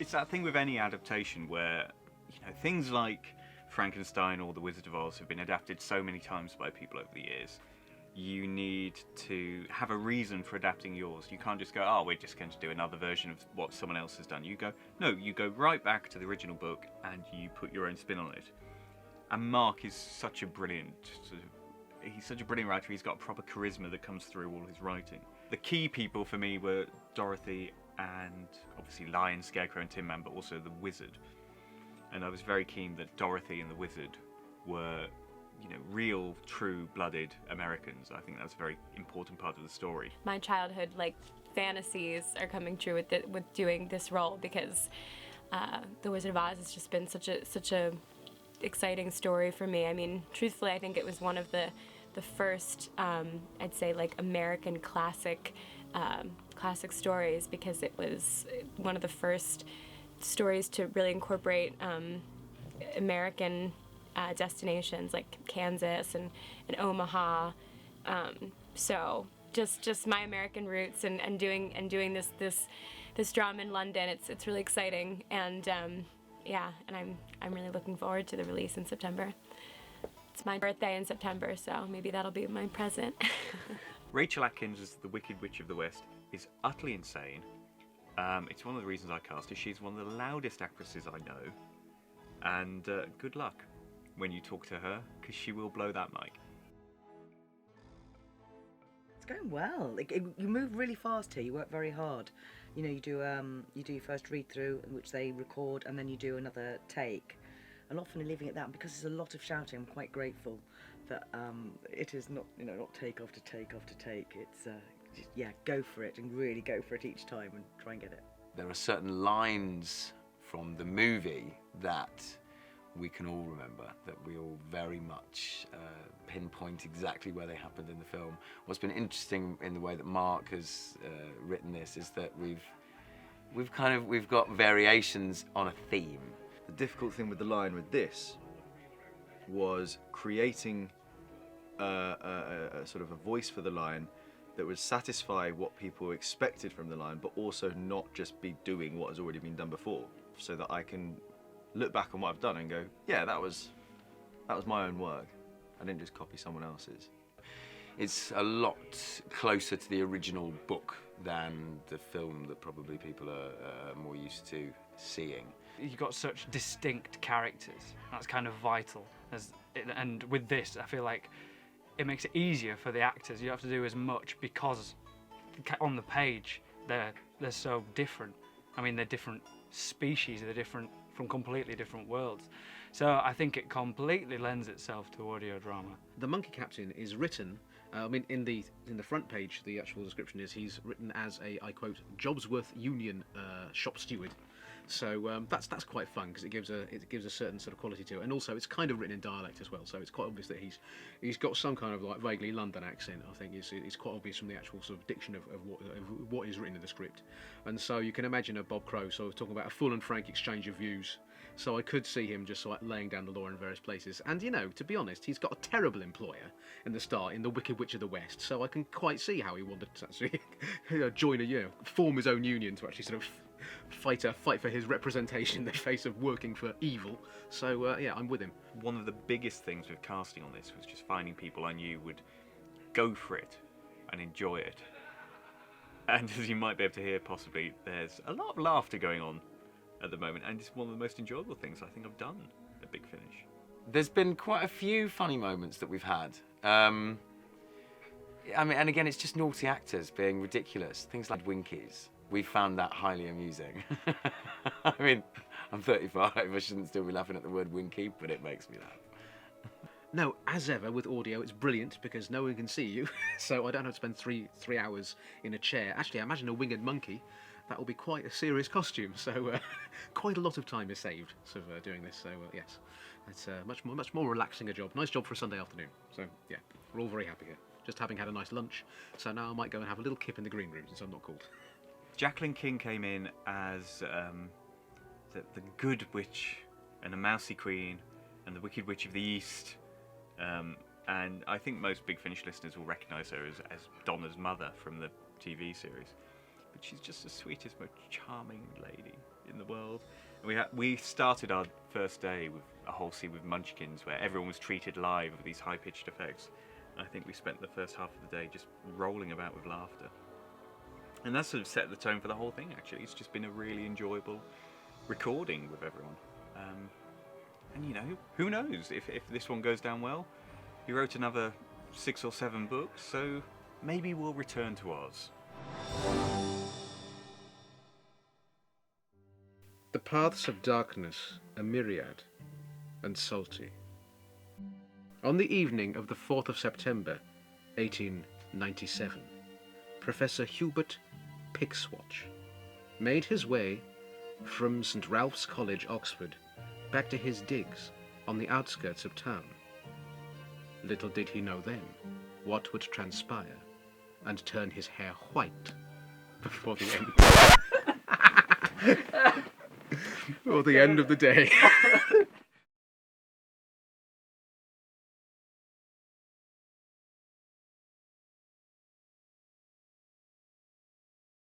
It's that thing with any adaptation where, you know, things like Frankenstein or The Wizard of Oz have been adapted so many times by people over the years. You need to have a reason for adapting yours. You can't just go, oh, we're just going to do another version of what someone else has done. You go right back to the original book and you put your own spin on it. And Mark is such a brilliant, he's such a brilliant writer. He's got a proper charisma that comes through all his writing. The key people for me were Dorothy and obviously Lion, Scarecrow and Tin Man, but also the Wizard. And I was very keen that Dorothy and the Wizard were, you know, real, true-blooded Americans. I think that's a very important part of the story. My childhood, fantasies are coming true with doing this role, because The Wizard of Oz has just been such a exciting story for me. I mean, truthfully, I think it was one of the first, I'd say, American classic stories, because it was one of the first stories to really incorporate American destinations like Kansas and Omaha. So just my American roots and doing this drama in London. It's really exciting, and yeah, and I'm really looking forward to the release in September. It's my birthday in September, so maybe that'll be my present. Rachel Atkins as the Wicked Witch of the West is utterly insane. It's one of the reasons I cast her. She's one of the loudest actresses I know, and good luck when you talk to her, because she will blow that mic. It's going well. You move really fast here. You work very hard. You know, you do your first read through, in which they record, and then you do another take. And often leaving it that, because there's a lot of shouting, I'm quite grateful that it is not, not take after take after take. It's just, go for it and really go for it each time and try and get it. There are certain lines from the movie that we can all remember, that we all very much pinpoint exactly where they happened in the film. What's been interesting in the way that Mark has written this is that we've got variations on a theme. The difficult thing with the line with this was creating a sort of a voice for the line that would satisfy what people expected from the line, but also not just be doing what has already been done before, so that I can look back on what I've done and go, yeah, that was my own work. I didn't just copy someone else's. It's a lot closer to the original book than the film that probably people are more used to seeing. You've got such distinct characters. That's kind of vital. And with this, I feel like it makes it easier for the actors. You don't have to do as much, because on the page they're so different. I mean, they're different species. They're different from completely different worlds. So I think it completely lends itself to audio drama. The Monkey Captain is written, in the front page, the actual description is he's written as a, I quote, Jobsworth Union shop steward. So that's quite fun, because it gives a certain sort of quality to it, and also it's kind of written in dialect as well. So it's quite obvious that he's got some kind of vaguely London accent. I think it's quite obvious from the actual sort of diction of what is written in the script. And so you can imagine a Bob Crow sort of talking about a full and frank exchange of views. So I could see him just like laying down the law in various places. And to be honest, he's got a terrible employer in the start, in the Wicked Witch of the West. So I can quite see how he wanted to actually form his own union to actually sort of fight for his representation in the face of working for evil. So I'm with him. One of the biggest things with casting on this was just finding people I knew would go for it and enjoy it. And as you might be able to hear, possibly, there's a lot of laughter going on at the moment, and it's one of the most enjoyable things I think I've done at Big Finish. There's been quite a few funny moments that we've had. And again, it's just naughty actors being ridiculous. Things like Winkies. We found that highly amusing. I mean, I'm 35, I shouldn't still be laughing at the word Winky, but it makes me laugh. No, as ever with audio, it's brilliant because no one can see you, so I don't have to spend three hours in a chair. Actually, I imagine a winged monkey. That will be quite a serious costume, so quite a lot of time is saved doing this. So yes, it's much more relaxing a job. Nice job for a Sunday afternoon. So yeah, we're all very happy here. Just having had a nice lunch, so now I might go and have a little kip in the green room since I'm not called. Jacqueline King came in as the Good Witch and the Mousy Queen and the Wicked Witch of the East, and I think most Big Finish listeners will recognise her as Donna's mother from the TV series. But she's just the sweetest, most charming lady in the world. world. We started our first day with a whole scene with Munchkins where everyone was treated live with these high-pitched effects. I think we spent the first half of the day just rolling about with laughter. And that sort of set the tone for the whole thing, actually. It's just been a really enjoyable recording with everyone. And, you know, who knows if this one goes down well. He wrote another 6 or 7 books, so maybe we'll return to Oz. The paths of darkness are myriad and salty. On the evening of the 4th of September, 1897, Professor Hubert Pickswatch made his way from St Ralph's College, Oxford, back to his digs on the outskirts of town. Little did he know then what would transpire and turn his hair white before the end. Before the end of the day.